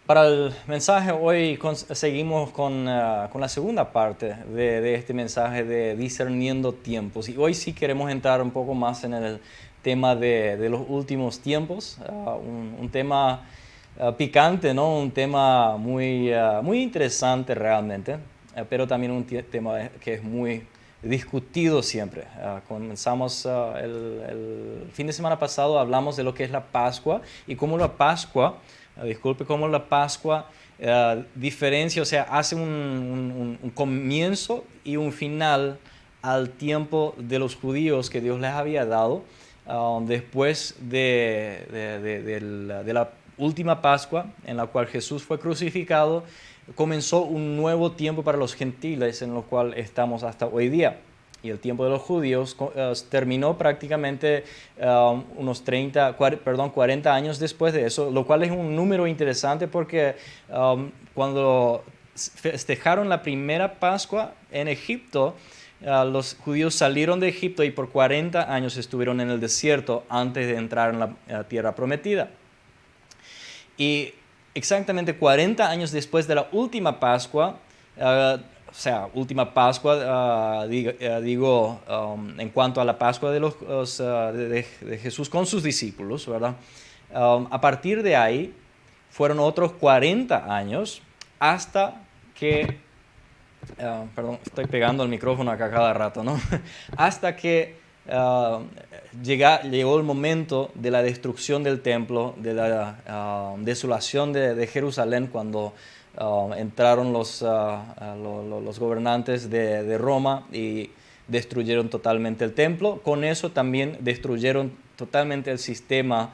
Para el mensaje hoy seguimos con la segunda parte de este mensaje de discerniendo tiempos. Y hoy sí queremos entrar un poco más en el tema de los últimos tiempos, un tema picante, ¿no? Un tema muy interesante realmente, pero también un tema que es muy discutido siempre. Comenzamos el fin de semana pasado, hablamos de lo que es la Pascua y cómo la Pascua... cómo la Pascua diferencia, o sea, hace un comienzo y un final al tiempo de los judíos que Dios les había dado después de la última Pascua en la cual Jesús fue crucificado. Comenzó un nuevo tiempo para los gentiles en el cual estamos hasta hoy día. Y el tiempo de los judíos terminó prácticamente unos 40 años después de eso, lo cual es un número interesante porque cuando festejaron la primera Pascua en Egipto, los judíos salieron de Egipto y por 40 años estuvieron en el desierto antes de entrar en la tierra prometida. Y exactamente 40 años después de la última Pascua, última Pascua, digo, en cuanto a la Pascua de Jesús con sus discípulos, ¿verdad? A partir de ahí fueron otros 40 años hasta que, perdón, estoy pegando el micrófono acá cada rato, ¿no? Hasta que llegó el momento de la destrucción del templo, de la desolación de Jerusalén, cuando entraron los gobernantes de Roma y destruyeron totalmente el templo. Con eso también destruyeron totalmente el sistema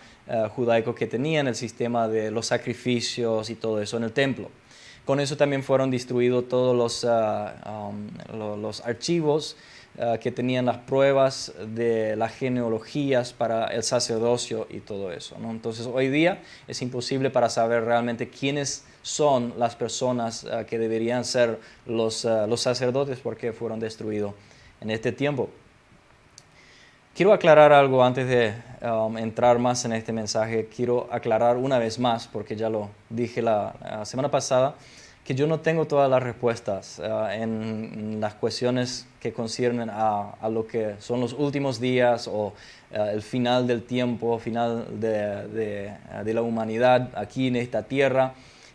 judaico que tenían, el sistema de los sacrificios y todo eso en el templo. Con eso también fueron destruidos todos los archivos que tenían las pruebas de las genealogías para el sacerdocio y todo eso, ¿no? Entonces hoy día es imposible para saber realmente quiénes son las personas que deberían ser los sacerdotes porque fueron destruidos en este tiempo. Quiero aclarar algo antes de entrar más en este mensaje. Quiero aclarar una vez más, porque ya lo dije la semana pasada, que yo no tengo todas las respuestas en las cuestiones que conciernen a lo que son los últimos días o el final del tiempo, final de la humanidad aquí en esta tierra,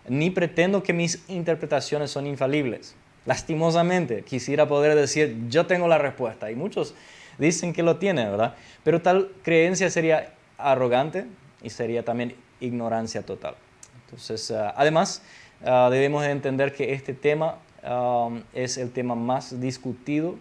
ni pretendo que mis interpretaciones son infalibles. Lastimosamente, quisiera poder decir, yo tengo la respuesta, y muchos dicen que lo tienen, ¿verdad? Pero tal creencia sería arrogante y sería también ignorancia total. Entonces, además, debemos entender que este tema es el tema más discutido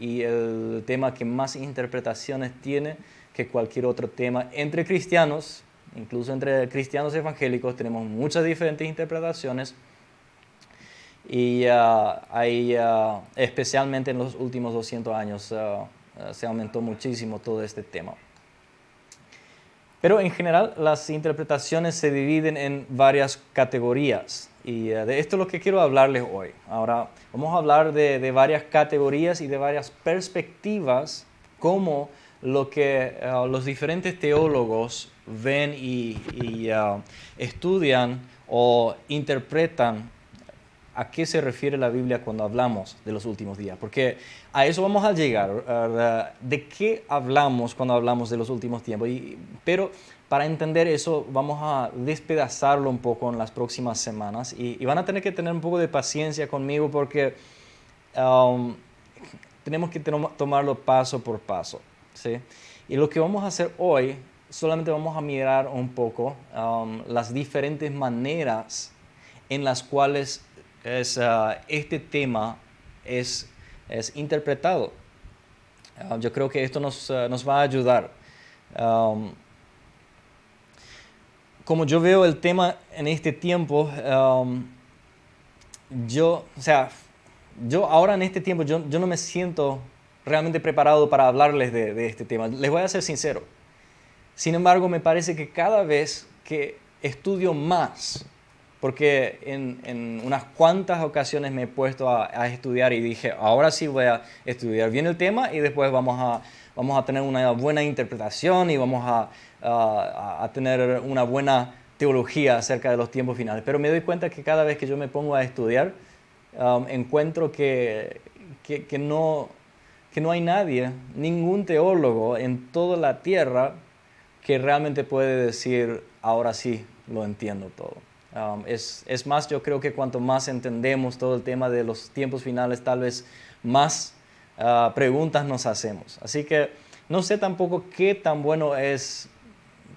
y el tema que más interpretaciones tiene que cualquier otro tema entre cristianos. Incluso entre cristianos evangélicos tenemos muchas diferentes interpretaciones y especialmente en los últimos 200 años se aumentó muchísimo todo este tema. Pero en general las interpretaciones se dividen en varias categorías y de esto es lo que quiero hablarles hoy. Ahora vamos a hablar de varias categorías y de varias perspectivas como lo que los diferentes teólogos ven y estudian o interpretan a qué se refiere la Biblia cuando hablamos de los últimos días. Porque a eso vamos a llegar, de qué hablamos cuando hablamos de los últimos tiempos. Pero para entender eso vamos a despedazarlo un poco en las próximas semanas y van a tener que tener un poco de paciencia conmigo porque tenemos que tomarlo paso por paso, ¿sí? Y lo que vamos a hacer hoy, solamente vamos a mirar un poco las diferentes maneras en las cuales este tema es interpretado. Yo creo que esto nos va a ayudar. Como yo veo el tema en este tiempo, yo ahora en este tiempo, yo no me siento realmente preparado para hablarles de este tema. Les voy a ser sincero. Sin embargo, me parece que cada vez que estudio más, porque en unas cuantas ocasiones me he puesto a estudiar y dije, ahora sí voy a estudiar bien el tema y después vamos a tener una buena interpretación y vamos a tener una buena teología acerca de los tiempos finales, pero me doy cuenta que cada vez que yo me pongo a estudiar, encuentro que no hay nadie, ningún teólogo en toda la tierra que realmente puede decir, ahora sí, lo entiendo todo. Es más, yo creo que cuanto más entendemos todo el tema de los tiempos finales, tal vez más preguntas nos hacemos. Así que no sé tampoco qué tan bueno es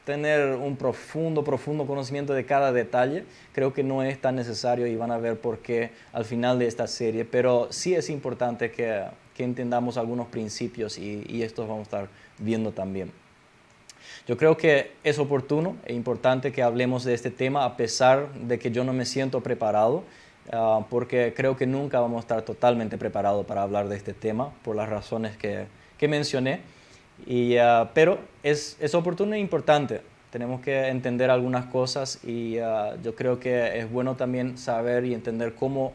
tener un profundo conocimiento de cada detalle. Creo que no es tan necesario y van a ver por qué al final de esta serie, pero sí es importante que entendamos algunos principios y estos vamos a estar viendo también. Yo creo que es oportuno e importante que hablemos de este tema a pesar de que yo no me siento preparado, porque creo que nunca vamos a estar totalmente preparados para hablar de este tema por las razones que mencioné. Pero es oportuno e importante. Tenemos que entender algunas cosas y yo creo que es bueno también saber y entender cómo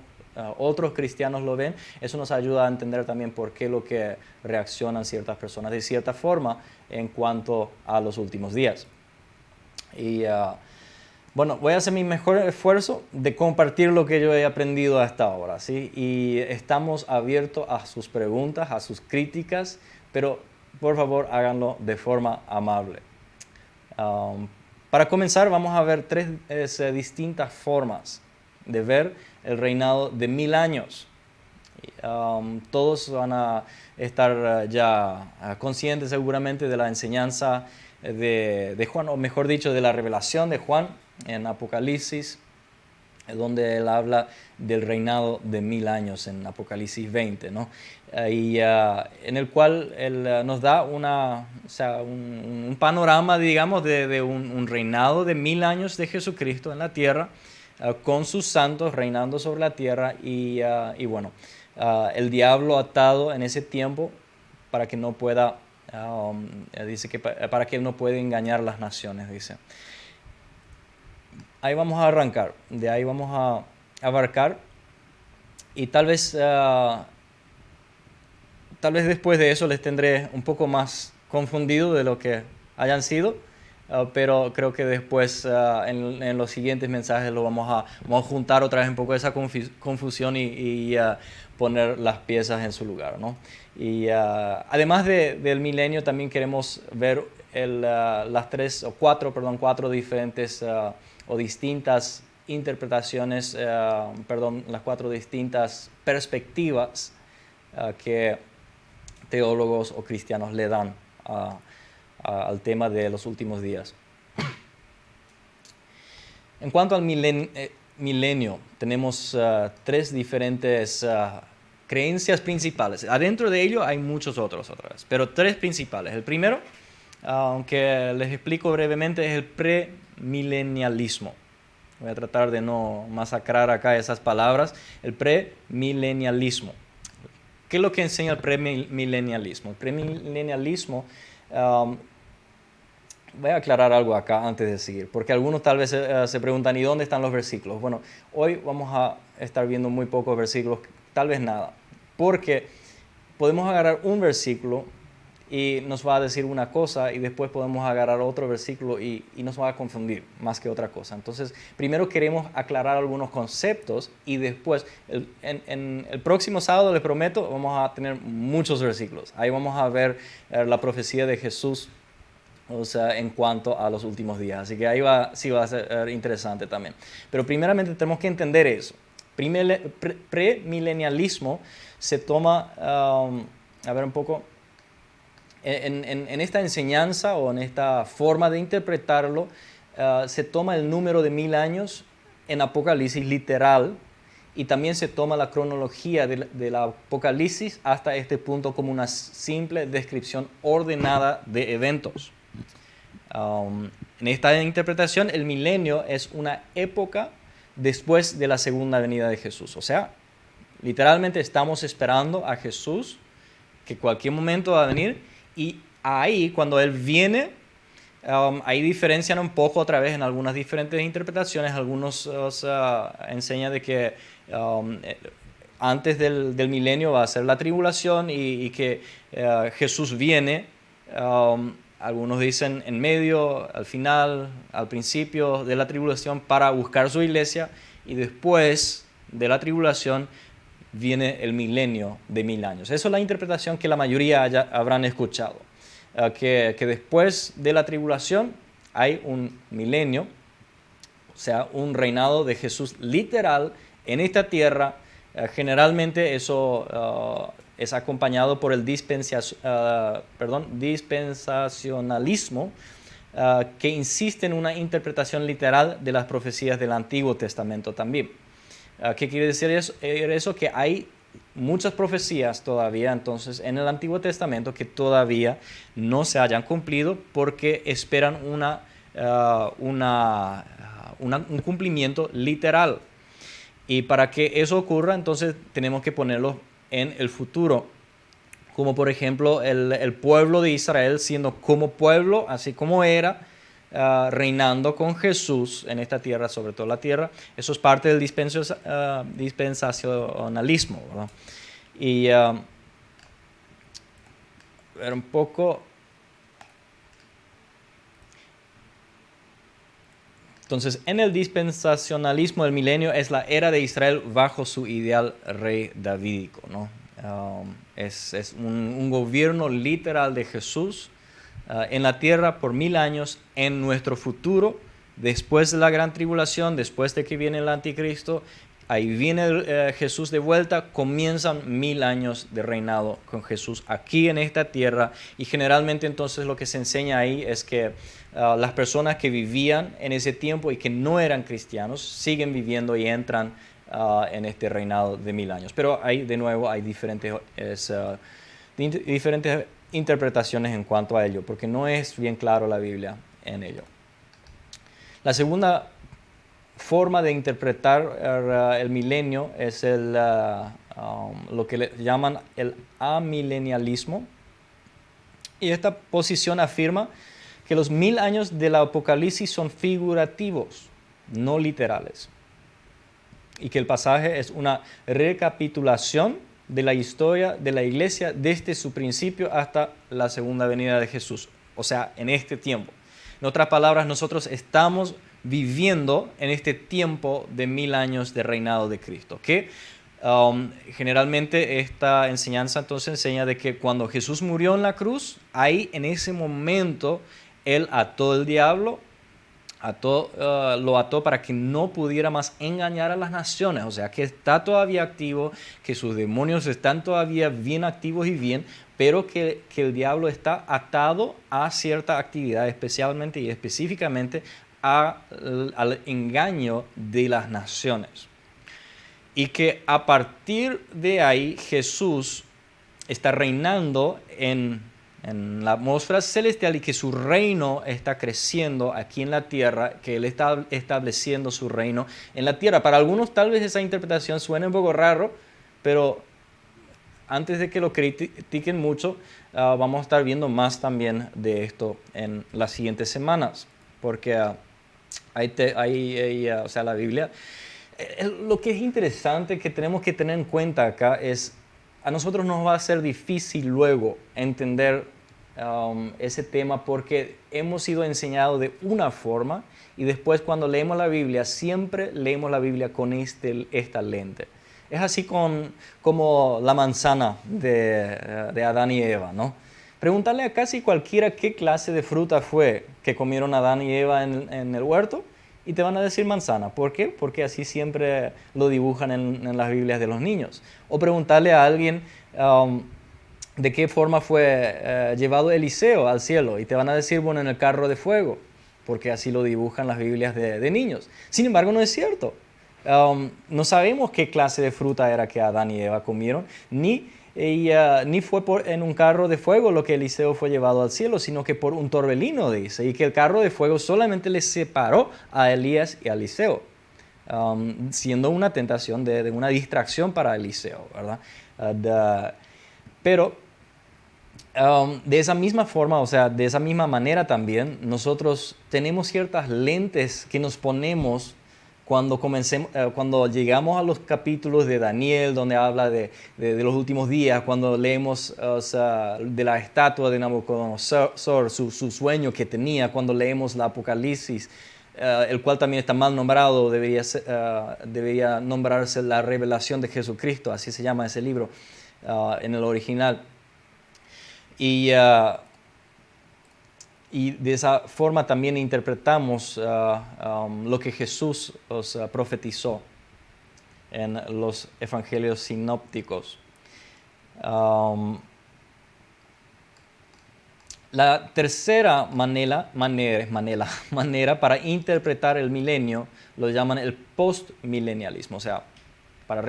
otros cristianos lo ven. Eso nos ayuda a entender también por qué lo que reaccionan ciertas personas de cierta forma en cuanto a los últimos días. Y bueno, voy a hacer mi mejor esfuerzo de compartir lo que yo he aprendido hasta ahora, ¿sí? Y estamos abiertos a sus preguntas, a sus críticas, pero por favor háganlo de forma amable. Para comenzar, vamos a ver tres distintas formas de ver el reinado de 1000 años. Todos van a estar ya conscientes seguramente de la enseñanza de Juan, o mejor dicho, de la revelación de Juan en Apocalipsis, donde él habla del reinado de 1000 años en Apocalipsis 20, ¿no? En el cual él nos da un panorama, digamos, de un reinado de 1000 años de Jesucristo en la tierra, con sus santos reinando sobre la tierra y bueno, el diablo atado en ese tiempo para que no pueda, dice que para que él no pueda engañar las naciones, dice. Ahí vamos a arrancar, de ahí vamos a abarcar y tal vez después de eso les tendré un poco más confundido de lo que hayan sido, pero creo que después en los siguientes mensajes lo vamos a juntar otra vez un poco esa confusión y poner las piezas en su lugar, ¿no? Y además del milenio también queremos ver las cuatro diferentes o distintas interpretaciones, las cuatro distintas perspectivas que teólogos o cristianos le dan al tema de los últimos días. En cuanto al milenio, tenemos tres diferentes creencias principales. Adentro de ello hay muchos otros, pero tres principales. El primero, aunque les explico brevemente, es el premilenialismo. Voy a tratar de no masacrar acá esas palabras. El premilenialismo. ¿Qué es lo que enseña el premilenialismo? El premilenialismo, voy a aclarar algo acá antes de seguir, porque algunos tal vez se preguntan, ¿y dónde están los versículos? Bueno, hoy vamos a estar viendo muy pocos versículos, tal vez nada, porque podemos agarrar un versículo y nos va a decir una cosa y después podemos agarrar otro versículo y nos va a confundir más que otra cosa. Entonces, primero queremos aclarar algunos conceptos y después, en el próximo sábado, les prometo, vamos a tener muchos versículos. Ahí vamos a ver la profecía de Jesús, o sea, en cuanto a los últimos días. Así que ahí sí va a ser interesante también. Pero primeramente tenemos que entender eso. Premilenialismo se toma, a ver un poco, en esta enseñanza o en esta forma de interpretarlo, se toma el número de 1000 años en Apocalipsis literal y también se toma la cronología del Apocalipsis hasta este punto como una simple descripción ordenada de eventos. En esta interpretación, el milenio es una época después de la segunda venida de Jesús. O sea, literalmente estamos esperando a Jesús, que cualquier momento va a venir, y ahí, cuando Él viene, ahí diferencian un poco otra vez en algunas diferentes interpretaciones. Algunos enseñan de que antes del milenio va a ser la tribulación y que Jesús viene algunos dicen en medio, al final, al principio de la tribulación para buscar su iglesia, y después de la tribulación viene el milenio de 1000 años. Esa es la interpretación que la mayoría habrán escuchado, que después de la tribulación hay un milenio, o sea, un reinado de Jesús literal en esta tierra. Generalmente eso es acompañado por el dispensacionalismo, que insiste en una interpretación literal de las profecías del Antiguo Testamento también. ¿Qué quiere decir eso? Que hay muchas profecías todavía entonces en el Antiguo Testamento que todavía no se hayan cumplido porque esperan un cumplimiento literal. Y para que eso ocurra, entonces tenemos que ponerlo en el futuro. Como por ejemplo el pueblo de Israel siendo como pueblo, así como era, reinando con Jesús en esta tierra, sobre todo la tierra. Eso es parte del dispensacionalismo, ¿verdad? Y ver un poco. Entonces, en el dispensacionalismo del milenio es la era de Israel bajo su ideal rey davídico, ¿no? Es un gobierno literal de Jesús en la tierra por 1000 años en nuestro futuro, después de la gran tribulación, después de que viene el anticristo, ahí viene Jesús de vuelta, comienzan 1000 años de reinado con Jesús aquí en esta tierra. Y generalmente entonces lo que se enseña ahí es que las personas que vivían en ese tiempo y que no eran cristianos siguen viviendo y entran en este reinado de 1000 años. Pero ahí de nuevo hay diferentes interpretaciones en cuanto a ello, porque no es bien claro la Biblia en ello. La segunda forma de interpretar el milenio es lo que le llaman el amilenialismo. Y esta posición afirma que los 1000 años del Apocalipsis son figurativos, no literales. Y que el pasaje es una recapitulación de la historia de la iglesia desde su principio hasta la segunda venida de Jesús. O sea, en este tiempo. En otras palabras, nosotros estamos viviendo en este tiempo de 1000 años de reinado de Cristo. Que generalmente esta enseñanza entonces enseña de que cuando Jesús murió en la cruz, ahí en ese momento Él ató el diablo, lo ató para que no pudiera más engañar a las naciones. O sea, que está todavía activo, que sus demonios están todavía bien activos y bien, pero que el diablo está atado a cierta actividad, especialmente y específicamente al engaño de las naciones. Y que a partir de ahí Jesús está reinando en la atmósfera celestial y que su reino está creciendo aquí en la tierra, que Él está estableciendo su reino en la tierra. Para algunos tal vez esa interpretación suene un poco raro, pero antes de que lo critiquen mucho, vamos a estar viendo más también de esto en las siguientes semanas, porque o sea, la Biblia. Lo que es interesante que tenemos que tener en cuenta acá es, a nosotros nos va a ser difícil luego entender ese tema porque hemos sido enseñados de una forma y después cuando leemos la Biblia, siempre leemos la Biblia con esta lente. Es así como la manzana de Adán y Eva, ¿no? Preguntarle a casi cualquiera qué clase de fruta fue que comieron Adán y Eva en el huerto y te van a decir manzana. ¿Por qué? Porque así siempre lo dibujan en las Biblias de los niños. O preguntarle a alguien de qué forma fue llevado Eliseo al cielo y te van a decir, bueno, en el carro de fuego, porque así lo dibujan las Biblias de niños. Sin embargo, no es cierto. No sabemos qué clase de fruta era que Adán y Eva comieron, ni fue en un carro de fuego lo que Eliseo fue llevado al cielo, sino que por un torbellino, dice, y que el carro de fuego solamente les separó a Elías y a Eliseo, siendo una tentación de una distracción para Eliseo, ¿verdad? Pero de esa misma forma, o sea, de esa misma manera también, nosotros tenemos ciertas lentes que nos ponemos cuando llegamos a los capítulos de Daniel, donde habla de los últimos días, cuando leemos de la estatua de Nabucodonosor, su sueño que tenía, cuando leemos la Apocalipsis, el cual también está mal nombrado, debería nombrarse la revelación de Jesucristo, así se llama ese libro en el original. Y de esa forma también interpretamos lo que Jesús profetizó en los evangelios sinópticos. La tercera manera para interpretar el milenio lo llaman el postmilenialismo. O sea, para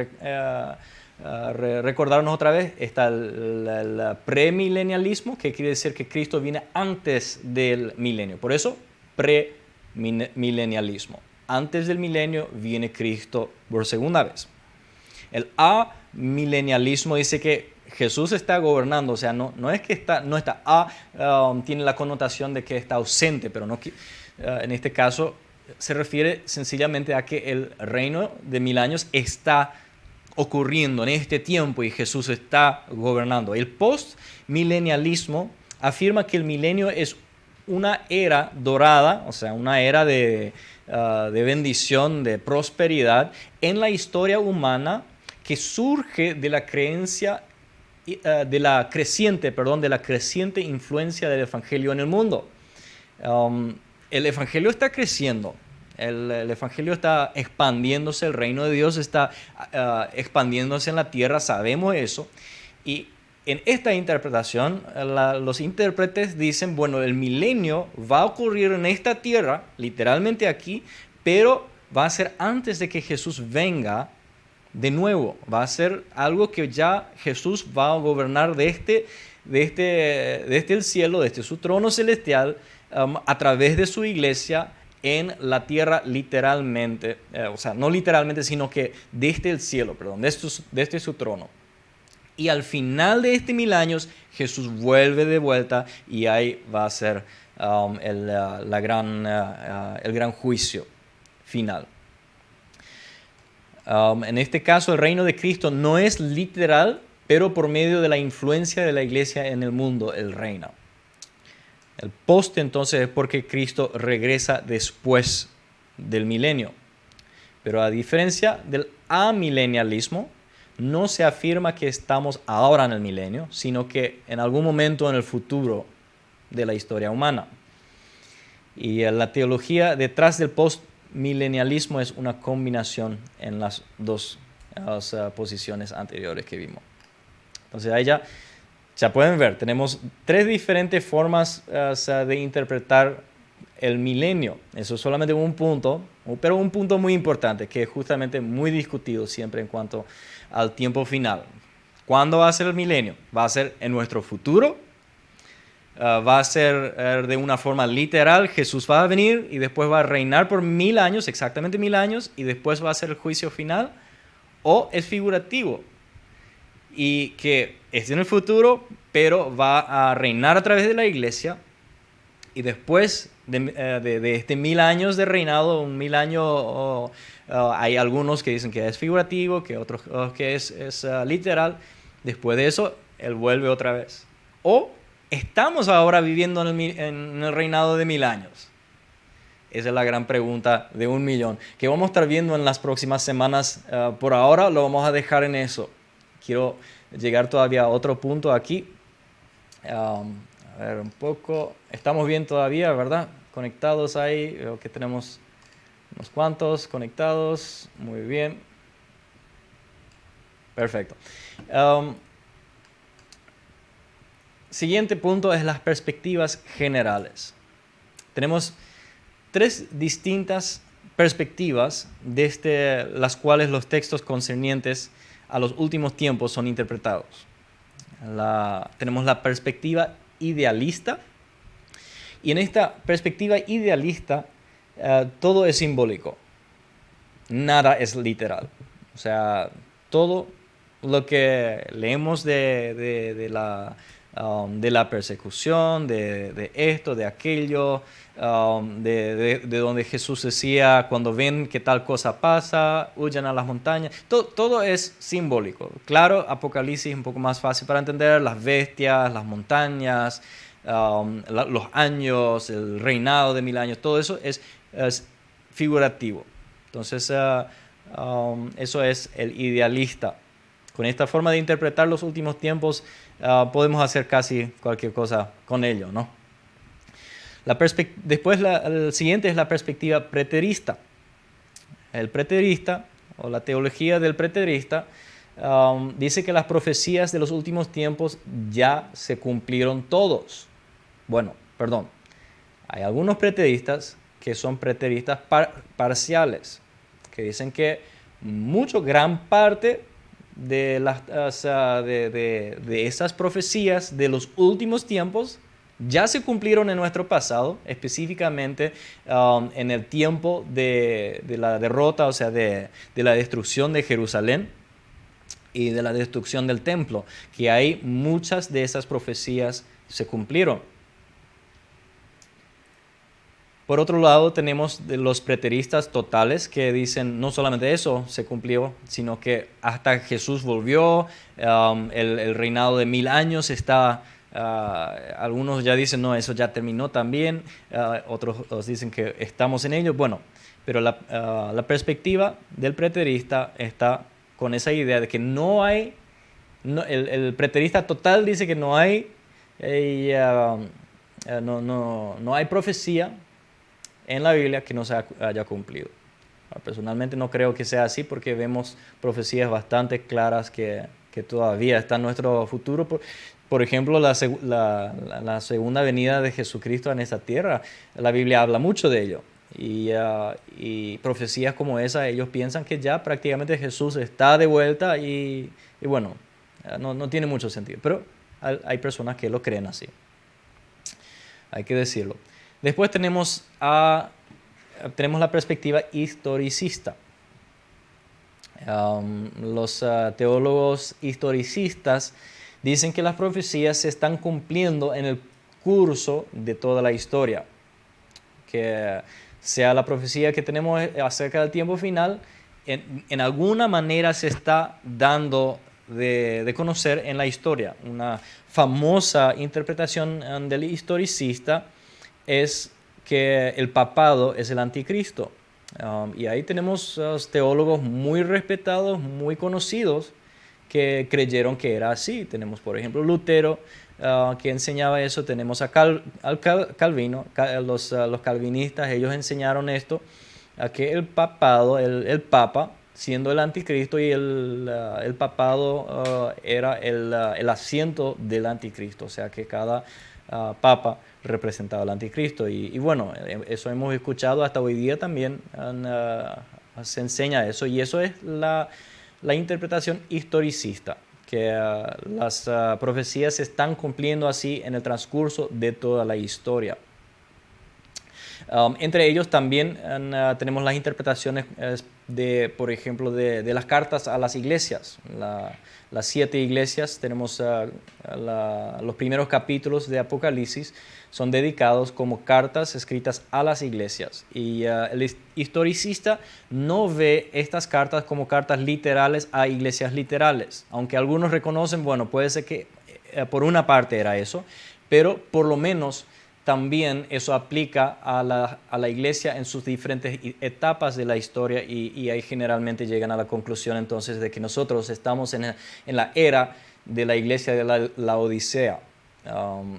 recordarnos otra vez, está el premilenialismo, que quiere decir que Cristo viene antes del milenio. Por eso, premilenialismo. Antes del milenio viene Cristo por segunda vez. El amilenialismo dice que Jesús está gobernando, o sea, no es que tiene la connotación de que está ausente, pero no, en este caso se refiere sencillamente a que el reino de 1000 años está ocurriendo en este tiempo y Jesús está gobernando. El postmilenialismo afirma que el milenio es una era dorada, o sea, una era de bendición, de prosperidad en la historia humana que surge de la creencia de la creciente influencia del Evangelio en el mundo. El Evangelio está creciendo. El Evangelio está expandiéndose, el reino de Dios está expandiéndose en la tierra, sabemos eso. Y en esta interpretación, los intérpretes dicen, bueno, el milenio va a ocurrir en esta tierra, literalmente aquí, pero va a ser antes de que Jesús venga de nuevo. Va a ser algo que ya Jesús va a gobernar desde el cielo, desde su trono celestial, a través de su iglesia, en la tierra literalmente, o sea, no literalmente, sino que desde el cielo, desde su trono. Y al final de 1000 años, Jesús vuelve de vuelta y ahí va a ser el gran juicio final. En este caso, el reino de Cristo no es literal, pero por medio de la influencia de la iglesia en el mundo, Él reina. El post entonces es porque Cristo regresa después del milenio. Pero a diferencia del amilenialismo, no se afirma que estamos ahora en el milenio, sino que en algún momento en el futuro de la historia humana. Y la teología detrás del postmilenialismo es una combinación en las dos posiciones anteriores que vimos. Entonces ahí ya pueden ver, tenemos 3 diferentes formas de interpretar el milenio. Eso es solamente un punto, pero un punto muy importante, que es justamente muy discutido siempre en cuanto al tiempo final. ¿Cuándo va a ser el milenio? ¿Va a ser en nuestro futuro? ¿Va a ser de una forma literal? Jesús va a venir y después va a reinar por 1000 años, exactamente 1000 años, y después va a ser el juicio final. ¿O es figurativo? Y que es en el futuro, pero va a reinar a través de la iglesia, y después de este 1000 años de reinado, 1000 años, hay algunos que dicen que es figurativo, que otros que es literal. Después de eso, Él vuelve otra vez. O estamos ahora viviendo en el reinado de 1000 años. Esa es la gran pregunta de 1.000.000, que vamos a estar viendo en las próximas semanas. Por ahora lo vamos a dejar en eso. Quiero llegar todavía a otro punto aquí. A ver un poco. Estamos bien todavía, ¿verdad? Conectados ahí. Veo que tenemos unos cuantos conectados. Muy bien. Perfecto. Siguiente punto es las perspectivas generales. Tenemos 3 distintas perspectivas desde las cuales los textos concernientes a los últimos tiempos son interpretados. Tenemos la perspectiva idealista, y en esta perspectiva idealista todo es simbólico, nada es literal. O sea, todo lo que leemos de de la persecución, de esto, de aquello, de donde Jesús decía, cuando ven que tal cosa pasa, huyan a las montañas. Todo es simbólico. Claro, Apocalipsis es un poco más fácil para entender, las bestias, las montañas, los años, el reinado de 1000 años, todo eso es figurativo. Entonces, eso es el idealista. Con esta forma de interpretar los últimos tiempos, podemos hacer casi cualquier cosa con ello, ¿no? Después, el siguiente es la perspectiva preterista. El preterista, o la teología del preterista, dice que las profecías de los últimos tiempos ya se cumplieron todos. Bueno, perdón. Hay algunos preteristas que son preteristas parciales, que dicen que gran parte de esas profecías de los últimos tiempos ya se cumplieron en nuestro pasado, específicamente en el tiempo de la derrota, o sea, de la destrucción de Jerusalén y de la destrucción del templo, que hay muchas de esas profecías se cumplieron. Por otro lado, tenemos los preteristas totales que dicen no solamente eso se cumplió, sino que hasta Jesús volvió, el reinado de 1000 años está, algunos ya dicen no, eso ya terminó también, otros dicen que estamos en ello. Bueno, pero la perspectiva del preterista está con esa idea de que no hay, el preterista total dice que no hay profecía en la Biblia que no se haya cumplido. Personalmente no creo que sea así porque vemos profecías bastante claras que todavía están en nuestro futuro. Por ejemplo, la segunda venida de Jesucristo en esta tierra, la Biblia habla mucho de ello. Y profecías como esa, ellos piensan que ya prácticamente Jesús está de vuelta y bueno, no tiene mucho sentido. Pero hay personas que lo creen así. Hay que decirlo. Después tenemos la perspectiva historicista. Los teólogos historicistas dicen que las profecías se están cumpliendo en el curso de toda la historia. Que sea la profecía que tenemos acerca del tiempo final, en alguna manera se está dando de conocer en la historia. Una famosa interpretación del historicista es que el papado es el anticristo. Y ahí tenemos teólogos muy respetados, muy conocidos, que creyeron que era así. Tenemos, por ejemplo, Lutero, que enseñaba eso. Tenemos a Calvino, los calvinistas, ellos enseñaron esto, que el papado, el papa, siendo el anticristo, y el papado era el asiento del anticristo, o sea que cada papa representaba al anticristo. Y bueno, eso hemos escuchado hasta hoy día también, se enseña eso, y eso es la interpretación historicista, que las profecías se están cumpliendo así en el transcurso de toda la historia. Entre ellos también tenemos las interpretaciones por ejemplo, de las cartas a las iglesias. Las 7 iglesias, tenemos los primeros capítulos de Apocalipsis, son dedicados como cartas escritas a las iglesias. Y el historicista no ve estas cartas como cartas literales a iglesias literales. Aunque algunos reconocen, bueno, puede ser que por una parte era eso, pero por lo menos también eso aplica a la iglesia en sus diferentes etapas de la historia, y ahí generalmente llegan a la conclusión entonces de que nosotros estamos en la era de la iglesia de la Odisea,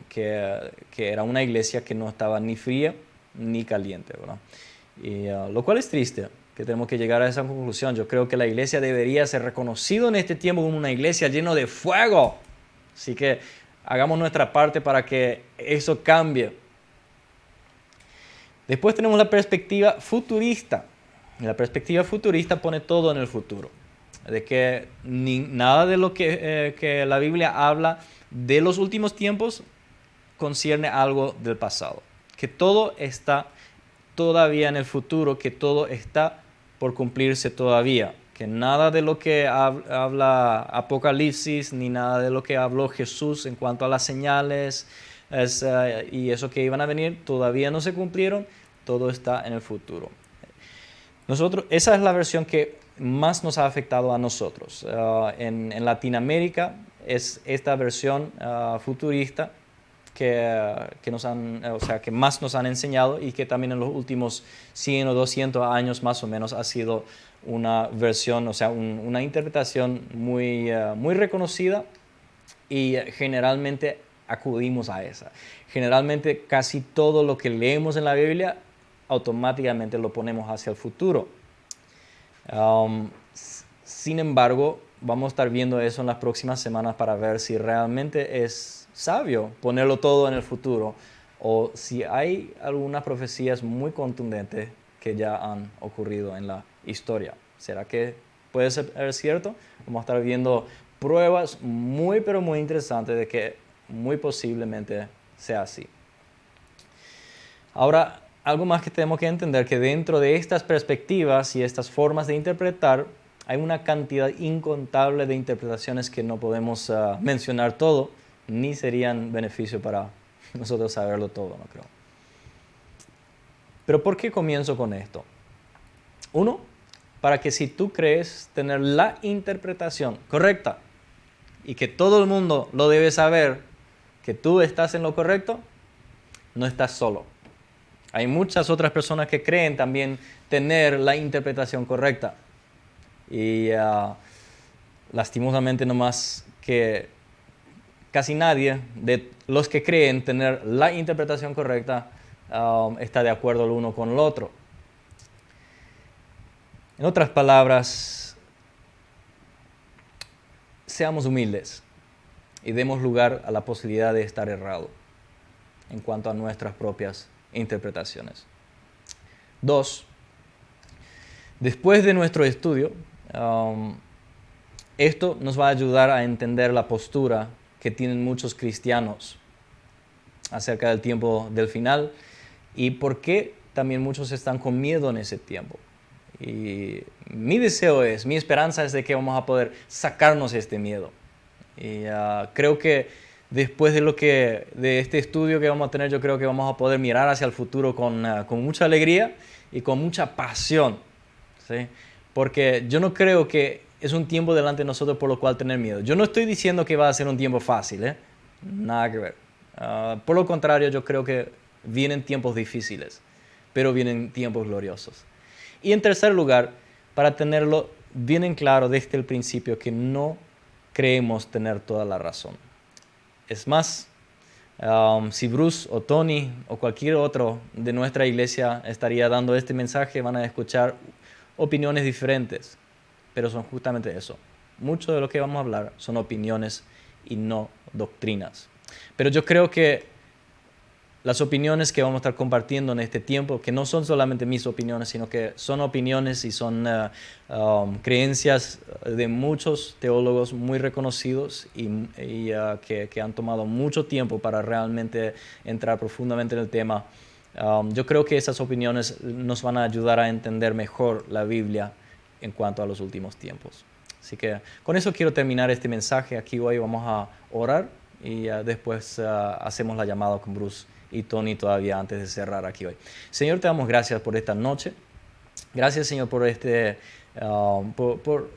que era una iglesia que no estaba ni fría ni caliente, ¿verdad? Y, lo cual es triste, que tenemos que llegar a esa conclusión. Yo creo que la iglesia debería ser reconocida en este tiempo como una iglesia llena de fuego. Así que hagamos nuestra parte para que eso cambie. Después tenemos la perspectiva futurista. La perspectiva futurista pone todo en el futuro. De que nada de lo que la Biblia habla de los últimos tiempos concierne algo del pasado. Que todo está todavía en el futuro, que todo está por cumplirse todavía. que nada de lo que habla Apocalipsis, ni nada de lo que habló Jesús en cuanto a las señales y eso que iban a venir, todavía no se cumplieron, todo está en el futuro. Esa es la versión que más nos ha afectado a nosotros. En Latinoamérica es esta versión futurista que más nos han enseñado y que también en los últimos 100 o 200 años más o menos ha sido una versión, una interpretación muy reconocida, y generalmente acudimos a esa. Generalmente casi todo lo que leemos en la Biblia automáticamente lo ponemos hacia el futuro. Sin embargo, vamos a estar viendo eso en las próximas semanas para ver si realmente es sabio ponerlo todo en el futuro o si hay algunas profecías muy contundentes que ya han ocurrido en la historia. ¿Será que puede ser cierto? Vamos a estar viendo pruebas pero muy interesantes de que muy posiblemente sea así. Ahora, algo más que tenemos que entender, que dentro de estas perspectivas y estas formas de interpretar, hay una cantidad incontable de interpretaciones que no podemos mencionar todo, ni serían beneficio para nosotros saberlo todo, no creo. Pero ¿por qué comienzo con esto? Uno, para que si tú crees tener la interpretación correcta y que todo el mundo lo debe saber, que tú estás en lo correcto, no estás solo. Hay muchas otras personas que creen también tener la interpretación correcta. Y lastimosamente nomás que casi nadie de los que creen tener la interpretación correcta está de acuerdo el uno con el otro. En otras palabras, seamos humildes y demos lugar a la posibilidad de estar errado en cuanto a nuestras propias interpretaciones. 2. Después de nuestro estudio, esto nos va a ayudar a entender la postura que tienen muchos cristianos acerca del tiempo del final y por qué también muchos están con miedo en ese tiempo. Y mi esperanza es de que vamos a poder sacarnos este miedo. Y creo que después de este estudio que vamos a tener, yo creo que vamos a poder mirar hacia el futuro con mucha alegría y con mucha pasión, ¿sí? Porque yo no creo que es un tiempo delante de nosotros por lo cual tener miedo. Yo no estoy diciendo que va a ser un tiempo fácil, nada que ver. Por lo contrario, yo creo que vienen tiempos difíciles, pero vienen tiempos gloriosos. Y en tercer lugar, para tenerlo bien en claro desde el principio que no creemos tener toda la razón. Es más, si Bruce o Tony o cualquier otro de nuestra iglesia estaría dando este mensaje, van a escuchar opiniones diferentes, pero son justamente eso. Mucho de lo que vamos a hablar son opiniones y no doctrinas. Pero yo creo que las opiniones que vamos a estar compartiendo en este tiempo, que no son solamente mis opiniones, sino que son opiniones y son creencias de muchos teólogos muy reconocidos y que han tomado mucho tiempo para realmente entrar profundamente en el tema. Yo creo que esas opiniones nos van a ayudar a entender mejor la Biblia en cuanto a los últimos tiempos. Así que con eso quiero terminar este mensaje. Aquí hoy vamos a orar y después hacemos la llamada con Bruce y Tony todavía antes de cerrar aquí hoy. Señor, te damos gracias por esta noche. Gracias, Señor,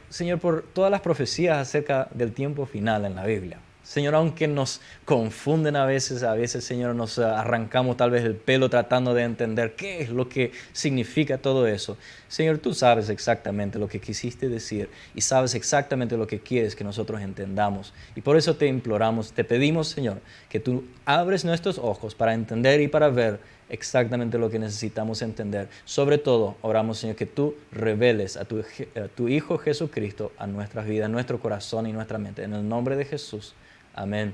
Señor, por todas las profecías acerca del tiempo final en la Biblia. Señor, aunque nos confunden a veces, Señor, nos arrancamos tal vez el pelo tratando de entender qué es lo que significa todo eso. Señor, tú sabes exactamente lo que quisiste decir y sabes exactamente lo que quieres que nosotros entendamos. Y por eso te imploramos, te pedimos, Señor, que tú abres nuestros ojos para entender y para ver exactamente lo que necesitamos entender. Sobre todo, oramos, Señor, que tú reveles a tu Hijo Jesucristo a nuestras vidas, a nuestro corazón y nuestra mente. En el nombre de Jesús. Amén.